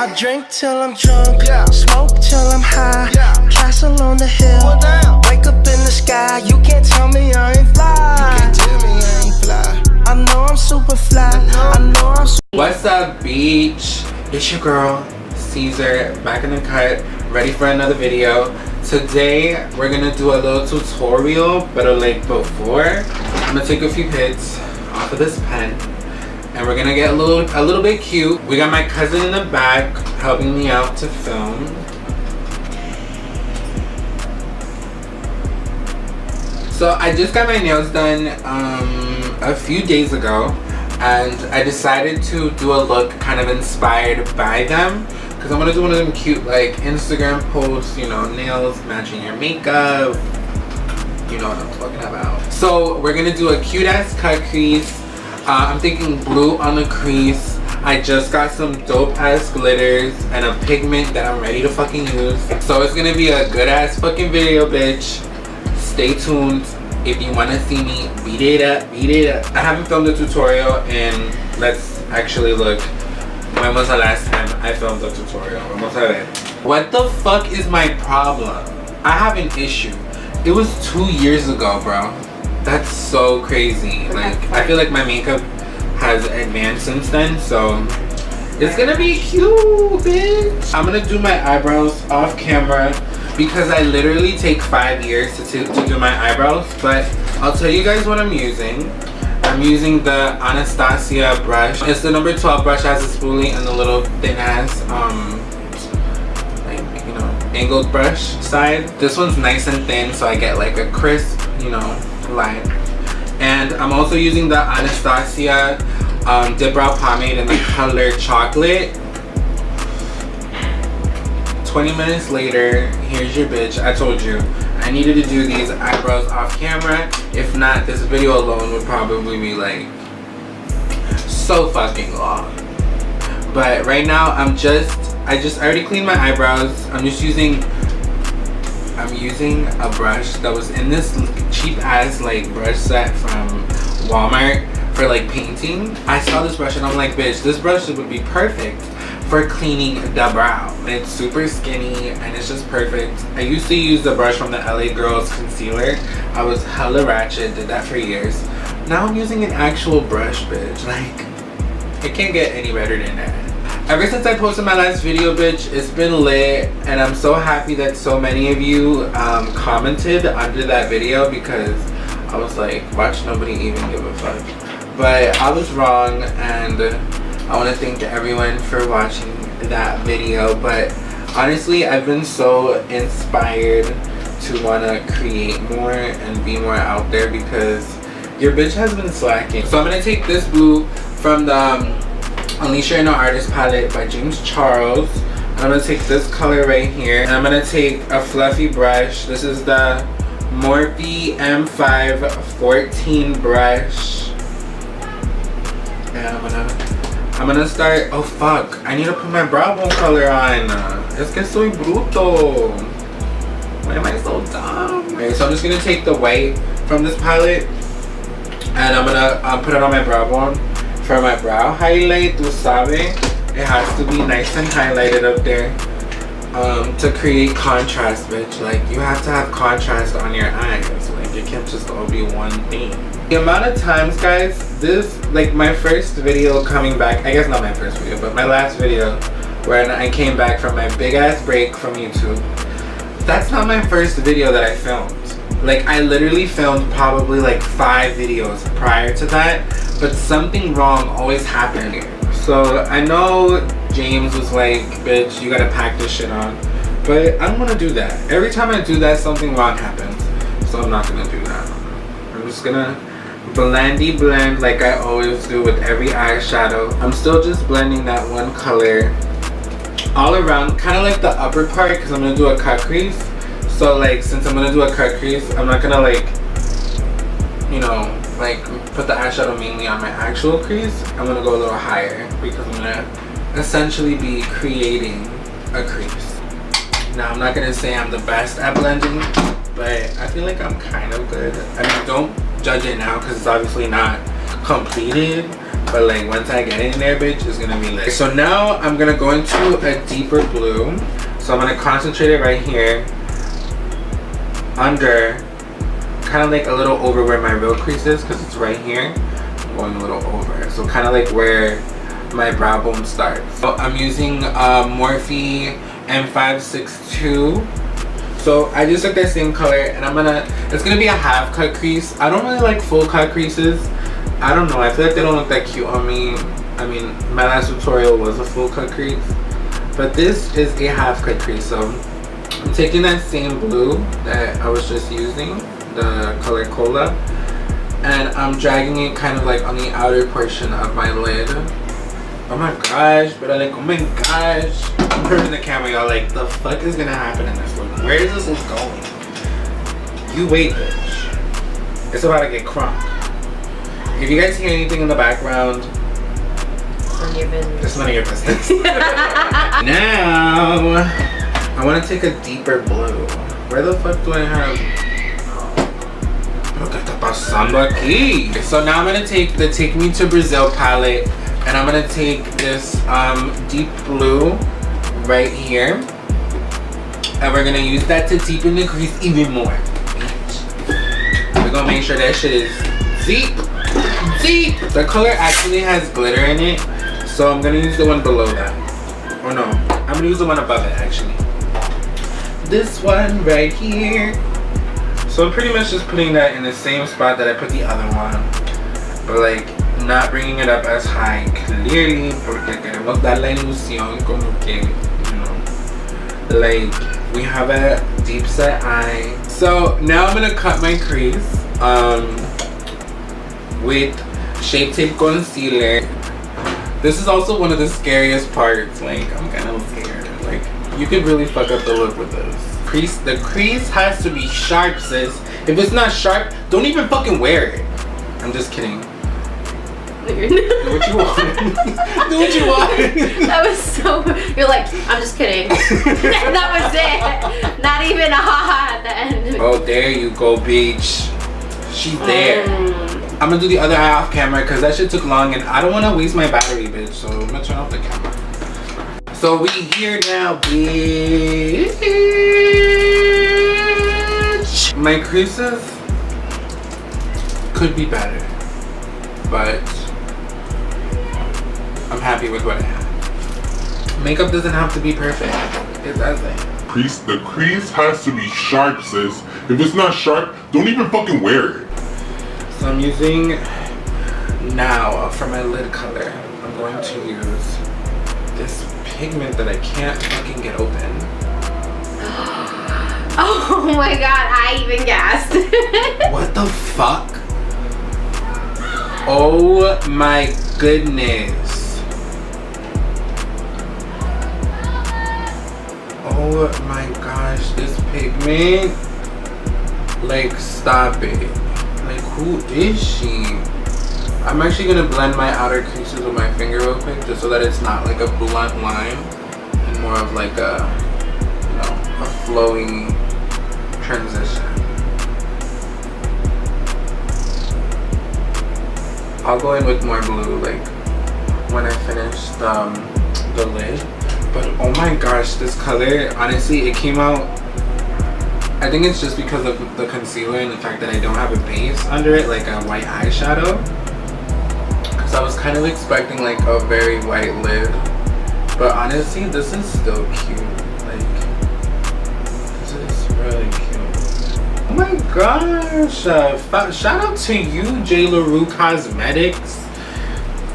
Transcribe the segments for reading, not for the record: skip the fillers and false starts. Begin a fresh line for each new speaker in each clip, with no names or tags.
I drink till I'm drunk, smoke till I'm high, castle on the hill, wake up in the sky. You can't tell me I ain't fly. I know I'm super fly. I know I'm super.
What's up, beach? It's your girl Caesar, back in the cut, ready for another video. Today we're gonna do a little tutorial, but like before, I'm gonna take a few hits off of this pen, and we're gonna get a little bit cute. We got my cousin in the back helping me out to film. So I just got my nails done a few days ago, and I decided to do a look kind of inspired by them, because I want to do one of them cute like Instagram posts, you know, nails matching your makeup, you know what I'm talking about. So we're gonna do a cute ass cut crease. I'm thinking blue on the crease. I just got some dope ass glitters and a pigment that I'm ready to fucking use. So it's gonna be a good ass fucking video, bitch. Stay tuned if you want to see me beat it up. I haven't filmed a tutorial, and let's actually look. When was the last time I filmed a tutorial? Vamos a ver. What the fuck is my problem? I have an issue. It was 2 years ago, bro. That's so crazy. Like, I feel like my makeup has advanced since then, so it's gonna be cute, bitch. I'm gonna do my eyebrows off camera because I literally take 5 years to do my eyebrows, but I'll tell you guys what I'm using. I'm using the Anastasia brush. It's the number 12 brush, has a spoolie and the little thin ass like, you know, angled brush side. This one's nice and thin, so I get like a crisp, you know, line. And I'm also using the Anastasia dip brow pomade in the color chocolate. 20 minutes later, here's your bitch. I told you I needed to do these eyebrows off camera. If not, this video alone would probably be like so fucking long. But right now I already cleaned my eyebrows. I'm using a brush that was in this cheap ass like brush set from Walmart for like painting. I saw this brush and I'm like, bitch, this brush would be perfect for cleaning the brow. It's super skinny and it's just perfect. I used to use the brush from the LA Girls concealer. I was hella ratchet, did that for years. Now I'm using an actual brush, bitch. Like, it can't get any better than that. Ever since I posted my last video, bitch, it's been lit, and I'm so happy that so many of you commented under that video, because I was like, watch nobody even give a fuck. But I was wrong, and I want to thank everyone for watching that video. But honestly, I've been so inspired to want to create more and be more out there, because your bitch has been slacking. So I'm going to take this blue from the Unleash Your Inner Artist palette by James Charles. I'm going to take this color right here, and I'm going to take a fluffy brush. This is the Morphe M514 brush, and I'm gonna start. Oh fuck, I need to put my brow bone color on. Es que soy bruto. Why am I so dumb? Okay, so I'm just gonna take the white from this palette, and I'm gonna put it on my brow bone for my brow highlight. Tu sabe, it has to be nice and highlighted up there to create contrast, bitch. Like, you have to have contrast on your eyes. Like, it can't just all be one thing. The amount of times, guys, this, like my first video coming back, I guess not my first video, but my last video when I came back from my big ass break from YouTube, that's not my first video that I filmed. Like, I literally filmed probably like 5 videos prior to that, but something wrong always happened. So I know James was like, bitch, you gotta pack this shit on, but I don't want to do that. Every time I do that, something wrong happens, so I'm not gonna do that. I'm just gonna blendy blend like I always do with every eyeshadow. I'm still just blending that one color all around, kind of like the upper part, because I'm gonna do a cut crease. So like, since I'm gonna do a cut crease, I'm not gonna like, you know, like put the eyeshadow mainly on my actual crease. I'm gonna go a little higher because I'm gonna essentially be creating a crease. Now, I'm not gonna say I'm the best at blending, but I feel like I'm kind of good. I mean, don't judge it now because it's obviously not completed, But like once I get in there, bitch, it's gonna be lit. So now I'm gonna go into a deeper blue. So I'm gonna concentrate it right here, under, kind of like a little over where my real crease is, because it's right here. I'm going a little over, so kind of like where my brow bone starts. So I'm using Morphe M562. So I just took that same color, and it's gonna be a half cut crease. I don't really like full cut creases. I don't know, I feel like they don't look that cute on me. I mean, my last tutorial was a full cut crease, but this is a half cut crease. So I'm taking that same blue that I was just using, the color Cola, and I'm dragging it kind of like on the outer portion of my lid. Oh my gosh, but I'm like, oh my gosh. I'm turning the camera, y'all, like, the fuck is gonna happen in this look? Where is this look going? You wait, bitch. It's about to get crunk. If you guys hear anything in the background, it's none of your business. Now, I want to take a deeper blue. Where the fuck do I have? Lo que está pasando aquí? So now I'm gonna take the Take Me to Brazil palette, and I'm gonna take this deep blue right here, and we're gonna use that to deepen the crease even more. We're gonna make sure that shit is deep. The color actually has glitter in it, so I'm gonna use the one below that. Or no, I'm gonna use the one above it actually. This one right here. So I'm pretty much just putting that in the same spot that I put the other one, but like not bringing it up as high, clearly, porque queremos dar la ilusión como que, you know, like we have a deep set eye. So now I'm gonna cut my crease with Shape Tape Concealer. This is also one of the scariest parts. Like, I'm kind of scared. Like, you could really fuck up the look with this. The crease has to be sharp, sis. If it's not sharp, don't even fucking wear it. I'm just kidding. Do what you want. Do what you want.
That was so. You're like, I'm just kidding. That was it. Not even a haha at the end.
Oh, there you go, bitch. She's there. I'm gonna do the other eye off camera because that shit took long and I don't want to waste my battery, bitch. So I'm gonna turn off the camera. So we here now, bitch. My creases could be better, but I'm happy with what I have. Makeup doesn't have to be perfect. It doesn't.
The crease has to be sharp, sis. If it's not sharp, don't even fucking wear it.
So I'm using now for my lid color, I'm going to use this pigment that I can't fucking get open.
Oh my god, I even gasped.
What the fuck? Oh my goodness. Oh my gosh, this pigment. Like, stop it. Like, who is she? I'm actually gonna blend my outer creases with my finger real quick, just so that it's not like a blunt line and more of like a, you know, a flowing transition. I'll go in with more blue like when I finish the lid. But oh my gosh, this color, honestly, it came out, I think it's just because of the concealer and the fact that I don't have a base under it, like a white eyeshadow. Because I was kind of expecting like a very white lid. But honestly, this is still cute. Like, this is really cute. Oh my gosh. Shout out to you, J. LaRue Cosmetics.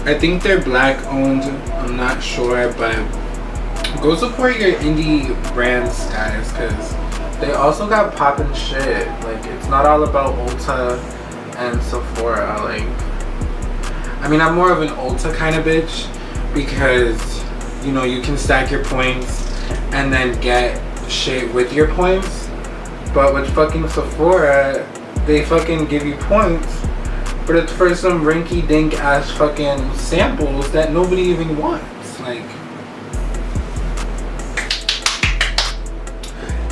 I think they're black owned. I'm not sure, but go support your indie brands, guys, because they also got poppin' shit. Like, it's not all about Ulta and Sephora. Like, I mean, I'm more of an Ulta kind of bitch because, you know, you can stack your points and then get shit with your points. But with fucking Sephora, they fucking give you points, but it's for some rinky-dink ass fucking samples that nobody even wants. Like,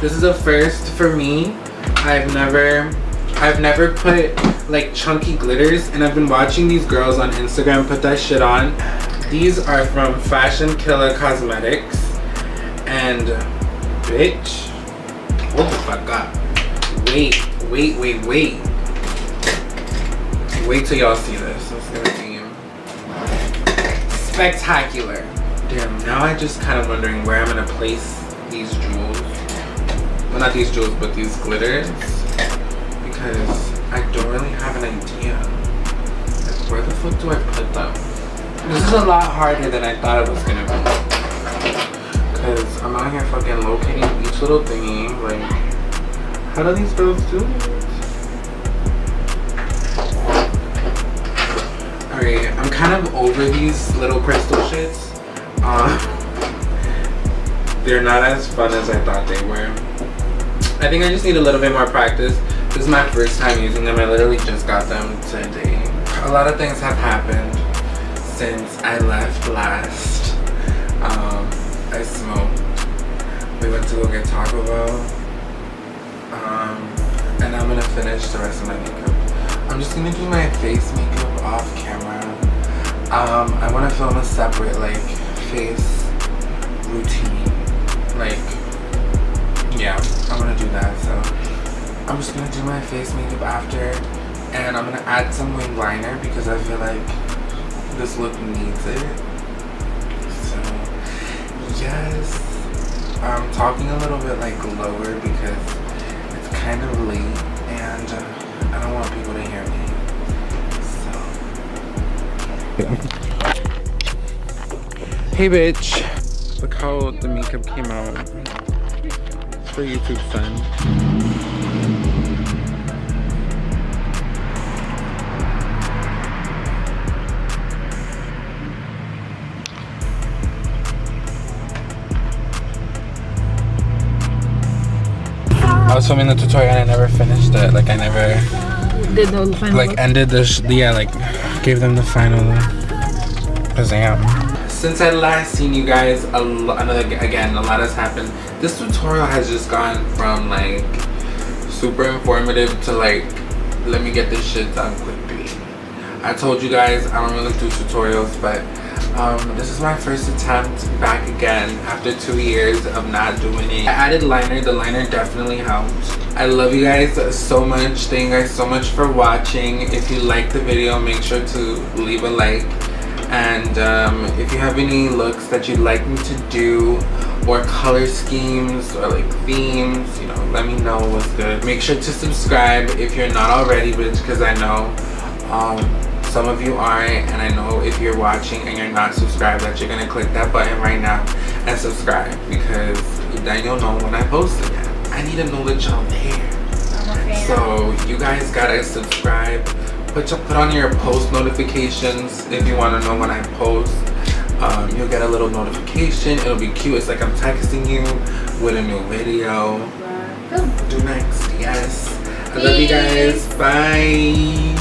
this is a first for me. I've never put like chunky glitters, and I've been watching these girls on Instagram put that shit on. These are from Fashion Killer Cosmetics, and bitch, hold the fuck up. Wait till y'all see this. It's gonna be spectacular. Damn, now I just kind of wondering where I'm gonna place these jewels. Well, not these jewels, but these glitters, because I don't really have an idea. Like, where the fuck do I put them? This is a lot harder than I thought it was gonna be, because I'm out here fucking locating each little thingy. Like, how do these girls do it? Alright, I'm kind of over these little crystal shits. They're not as fun as I thought they were. I think I just need a little bit more practice. This is my first time using them. I literally just got them today. A lot of things have happened since I left last. I smoked. We went to go get Taco Bell. And I'm gonna finish the rest of my makeup. I'm just gonna do my face makeup off camera. I wanna film a separate like face routine. Like, yeah, I'm gonna do that. So I'm just gonna do my face makeup after, and I'm gonna add some wing liner because I feel like this look needs it. So yes, I'm talking a little bit like lower because it's kind of late and I don't want people to hear me. So hey bitch, look how the makeup came out. It's for YouTube, son. I was filming the tutorial and I never finished it. Like I never
did the final
like
look?
ended the yeah, like gave them the final pizzam. Since I last seen you guys, a lot has happened. This tutorial has just gone from like super informative to like, let me get this shit done quickly. I told you guys I don't really do tutorials, but this is my first attempt back again after 2 years of not doing it. I added liner. The liner definitely helped. I love you guys so much. Thank you guys so much for watching. If you liked the video, make sure to leave a like. And if you have any looks that you'd like me to do, or color schemes, or like themes, you know, let me know what's good. Make sure to subscribe if you're not already, because I know some of you aren't, and I know if you're watching and you're not subscribed that you're gonna click that button right now and subscribe, because then you'll know when I post again. I need to know that y'all there. So you guys gotta subscribe. Put on your post notifications if you want to know when I post. You'll get a little notification. It'll be cute. It's like I'm texting you with a new video. Do next. Yes. I love you guys. Bye.